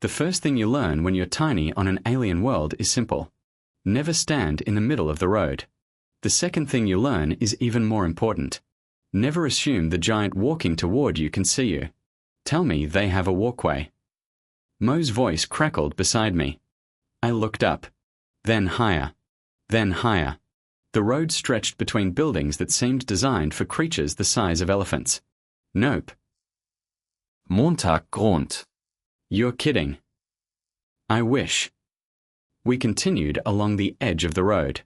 The first thing you learn when you're tiny on an alien world is simple. Never stand in the middle of the road. The second thing you learn is even more important. Never assume the giant walking toward you can see you. Tell me they have a walkway. Mo's voice crackled beside me. I looked up. Then higher. Then higher. The road stretched between buildings that seemed designed for creatures the size of elephants. Nope. Montaggrund. You're kidding. I wish. We continued along the edge of the road.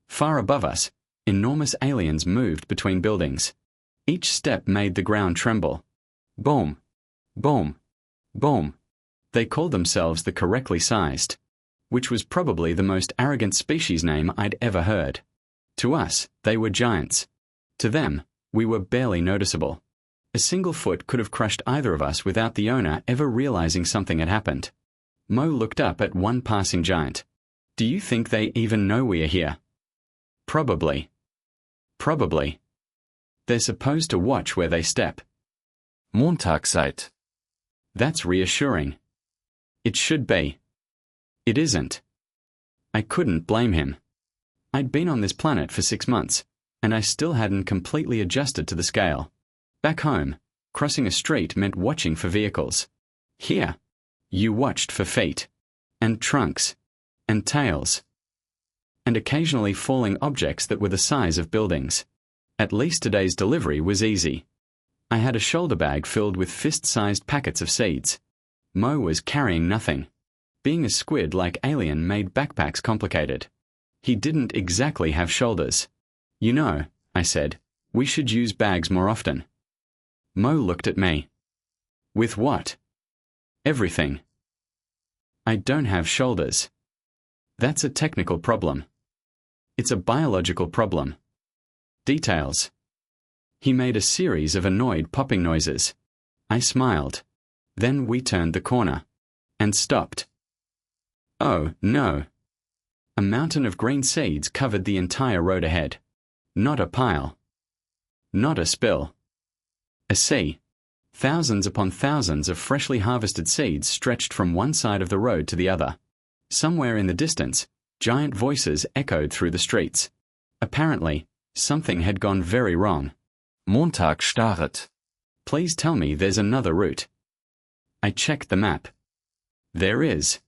Far above us, enormous aliens moved between buildings. Each step made the ground tremble. Boom. Boom. Boom. They called themselves the correctly sized, which was probably the most arrogant species name I'd ever heard. To us, they were giants. To them, we were barely noticeable. A single foot could have crushed either of us without the owner ever realizing something had happened. Mo looked up at one passing giant. Do you think they even know we are here? Probably. Probably. They're supposed to watch where they step. Montagszeit. That's reassuring. It should be. It isn't. I couldn't blame him. I'd been on this planet for 6 months, and I still hadn't completely adjusted to the scale. Back home, crossing a street meant watching for vehicles. Here, you watched for feet, and trunks, and tails, and occasionally falling objects that were the size of buildings. At least today's delivery was easy. I had a shoulder bag filled with fist-sized packets of seeds. Mo was carrying nothing. Being a squid-like alien made backpacks complicated. He didn't exactly have shoulders. You know, I said, we should use bags more often. Mo looked at me. With what? Everything. I don't have shoulders. That's a technical problem. It's a biological problem. Details. He made a series of annoyed popping noises. I smiled. Then we turned the corner. And stopped. Oh, no. A mountain of green seeds covered the entire road ahead. Not a pile. Not a spill. A sea. Thousands upon thousands of freshly harvested seeds stretched from one side of the road to the other. Somewhere in the distance, giant voices echoed through the streets. Apparently, something had gone very wrong. Montag starret. Please tell me there's another route. I checked the map. There is.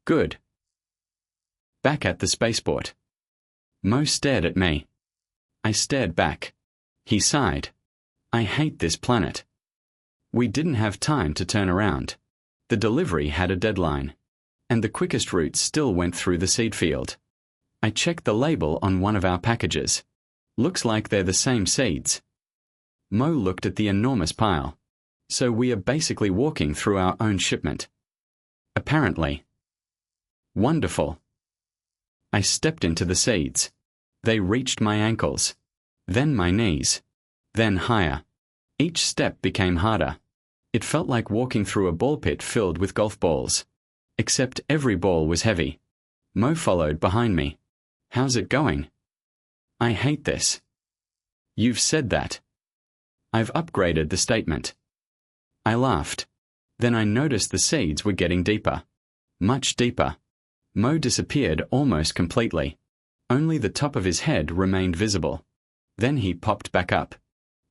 Good. Back at the spaceport. Mo stared at me. I stared back. He sighed. I hate this planet. We didn't have time to turn around. The delivery had a deadline. And the quickest route still went through the seed field. I checked the label on one of our packages. Looks like they're the same seeds. Mo looked at the enormous pile. So we are basically walking through our own shipment. Apparently. Wonderful. I stepped into the seeds. They reached my ankles. Then my knees. Then higher. Each step became harder. It felt like walking through a ball pit filled with golf balls. Except every ball was heavy. Mo followed behind me. How's it going? I hate this. You've said that. I've upgraded the statement. I laughed. Then I noticed the seeds were getting deeper. Much deeper. Mo disappeared almost completely. Only the top of his head remained visible. Then he popped back up.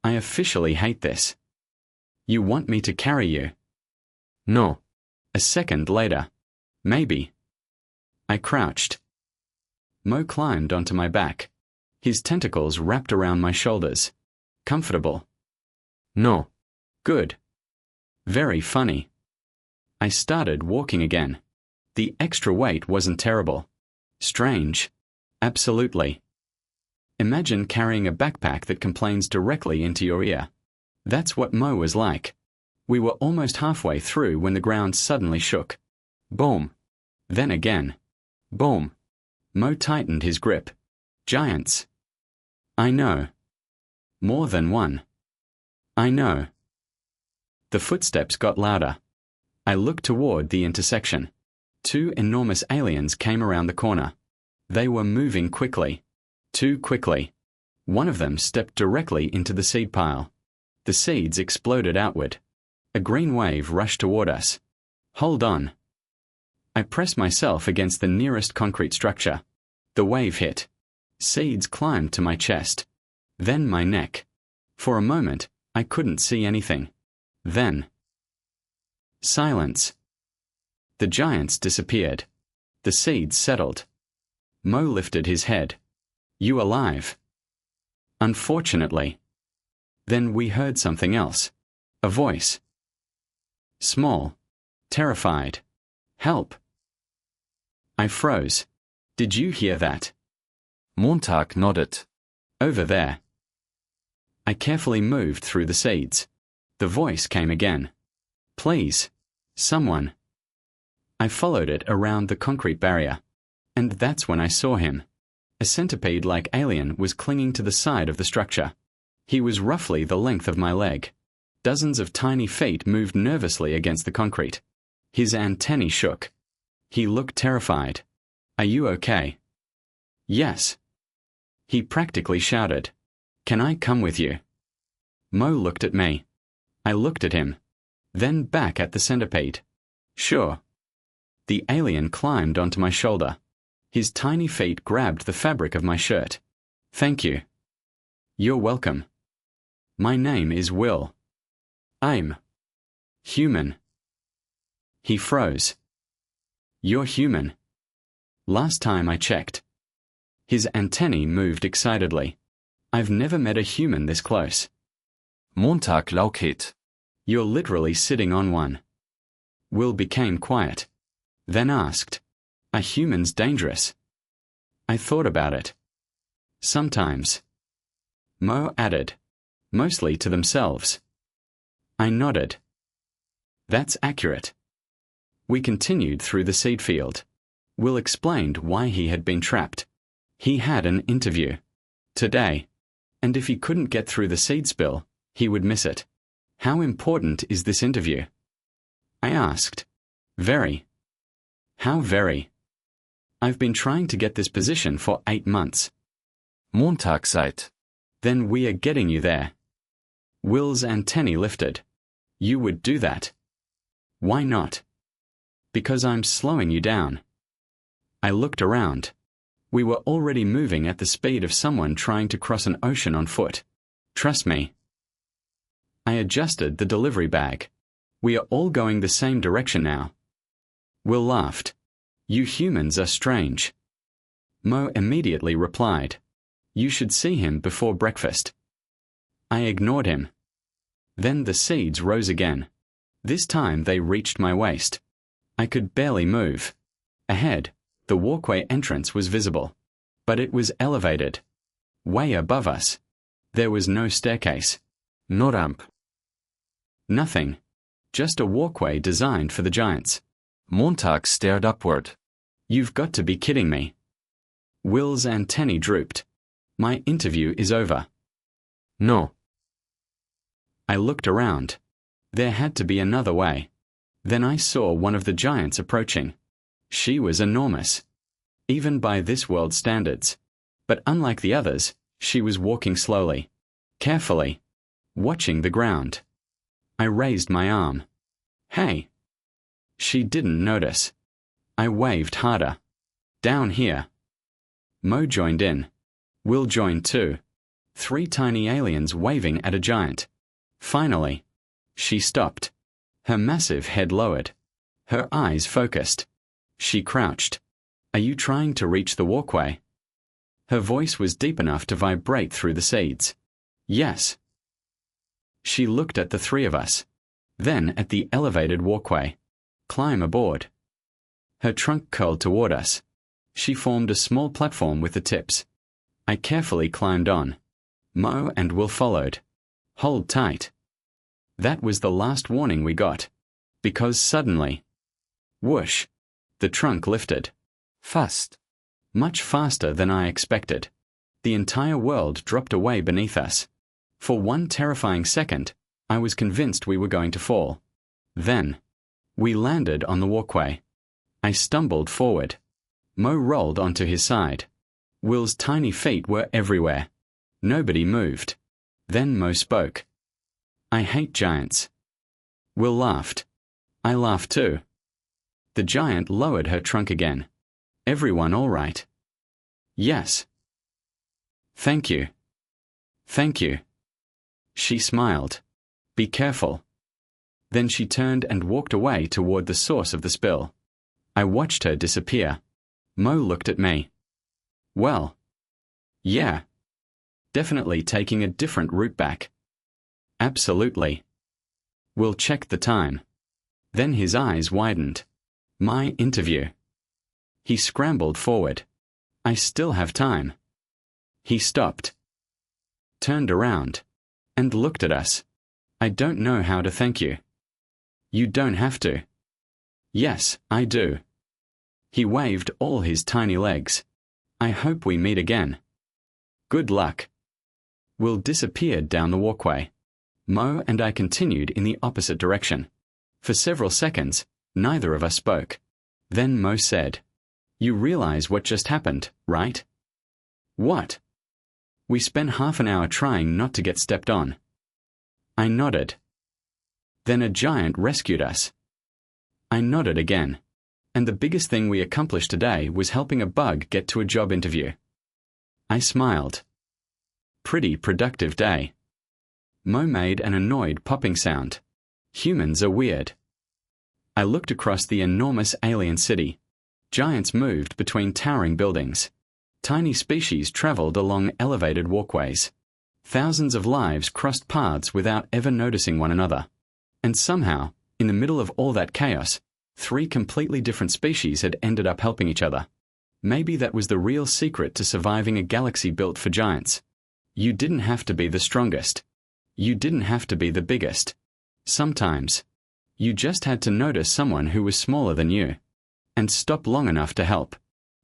I officially hate this. You want me to carry you? No. A second later. Maybe. I crouched. Mo climbed onto my back. His tentacles wrapped around my shoulders. Comfortable. No. Good. Very funny. I started walking again. The extra weight wasn't terrible. Strange. Absolutely. Imagine carrying a backpack that complains directly into your ear. That's what Mo was like. We were almost halfway through when the ground suddenly shook. Boom. Then again. Boom. Mo tightened his grip. Giants. I know. More than one. I know. The footsteps got louder. I looked toward the intersection. 2 enormous aliens came around the corner. They were moving quickly. Too quickly. One of them stepped directly into the seed pile. The seeds exploded outward. A green wave rushed toward us. Hold on. I press myself against the nearest concrete structure. The wave hit. Seeds climbed to my chest. Then my neck. For a moment, I couldn't see anything. Then silence. The giants disappeared. The seeds settled. Mo lifted his head. You alive? Unfortunately. Then we heard something else. A voice. Small. Terrified. Help. I froze. Did you hear that? Montag nodded. Over there. I carefully moved through the seeds. The voice came again. Please. Someone. I followed it around the concrete barrier. And that's when I saw him. A centipede-like alien was clinging to the side of the structure. He was roughly the length of my leg. Dozens of tiny feet moved nervously against the concrete. His antennae shook. He looked terrified. Are you okay? Yes. He practically shouted. Can I come with you? Mo looked at me. I looked at him. Then back at the centipede. Sure. The alien climbed onto my shoulder. His tiny feet grabbed the fabric of my shirt. Thank you. You're welcome. My name is Will. I'm human. He froze. You're human. Last time I checked. His antennae moved excitedly. I've never met a human this close. Montag laukhet. You're literally sitting on one. Will became quiet. Then asked, are humans dangerous? I thought about it. Sometimes. Mo added, mostly to themselves. I nodded. That's accurate. We continued through the seed field. Will explained why he had been trapped. He had an interview. Today. And if he couldn't get through the seed spill, he would miss it. How important is this interview? I asked. Very. How very? I've been trying to get this position for 8 months. Montag seit. Then we are getting you there. Will's antennae lifted. You would do that. Why not? Because I'm slowing you down. I looked around. We were already moving at the speed of someone trying to cross an ocean on foot. Trust me. I adjusted the delivery bag. We are all going the same direction now. Will laughed. You humans are strange. Mo immediately replied. You should see him before breakfast. I ignored him. Then the seeds rose again. This time they reached my waist. I could barely move. Ahead, the walkway entrance was visible. But it was elevated. Way above us. There was no staircase. No ramp. Nothing. Just a walkway designed for the giants. Montag stared upward. You've got to be kidding me. Will's antennae drooped. My interview is over. No. I looked around. There had to be another way. Then I saw one of the giants approaching. She was enormous. Even by this world's standards. But unlike the others, she was walking slowly. Carefully. Watching the ground. I raised my arm. Hey. She didn't notice. I waved harder. Down here. Mo joined in. Will joined too. 3 tiny aliens waving at a giant. Finally. She stopped. Her massive head lowered. Her eyes focused. She crouched. Are you trying to reach the walkway? Her voice was deep enough to vibrate through the seeds. Yes. She looked at the 3 of us. Then at the elevated walkway. Climb aboard. Her trunk curled toward us. She formed a small platform with the tips. I carefully climbed on. Mo and Will followed. Hold tight. That was the last warning we got. Because suddenly, whoosh, the trunk lifted. Fast. Much faster than I expected. The entire world dropped away beneath us. For one terrifying second, I was convinced we were going to fall. Then, we landed on the walkway. I stumbled forward. Mo rolled onto his side. Will's tiny feet were everywhere. Nobody moved. Then Mo spoke. I hate giants. Will laughed. I laughed too. The giant lowered her trunk again. Everyone all right? Yes. Thank you. Thank you. She smiled. Be careful. Then she turned and walked away toward the source of the spill. I watched her disappear. Mo looked at me. Well. Yeah. Definitely taking a different route back. Absolutely. We'll check the time. Then his eyes widened. My interview. He scrambled forward. I still have time. He stopped. Turned around. And looked at us. I don't know how to thank you. You don't have to. Yes, I do. He waved all his tiny legs. I hope we meet again. Good luck. Will disappeared down the walkway. Mo and I continued in the opposite direction. For several seconds, neither of us spoke. Then Mo said, You realize what just happened, right? What? We spent half an hour trying not to get stepped on. I nodded. Then a giant rescued us. I nodded again. And the biggest thing we accomplished today was helping a bug get to a job interview. I smiled. Pretty productive day. Mo made an annoyed popping sound. Humans are weird. I looked across the enormous alien city. Giants moved between towering buildings. Tiny species traveled along elevated walkways. Thousands of lives crossed paths without ever noticing one another. And somehow, in the middle of all that chaos, 3 completely different species had ended up helping each other. Maybe that was the real secret to surviving a galaxy built for giants. You didn't have to be the strongest. You didn't have to be the biggest. Sometimes, you just had to notice someone who was smaller than you. And stop long enough to help.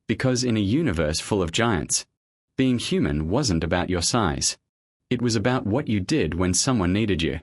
Because in a universe full of giants, being human wasn't about your size. It was about what you did when someone needed you.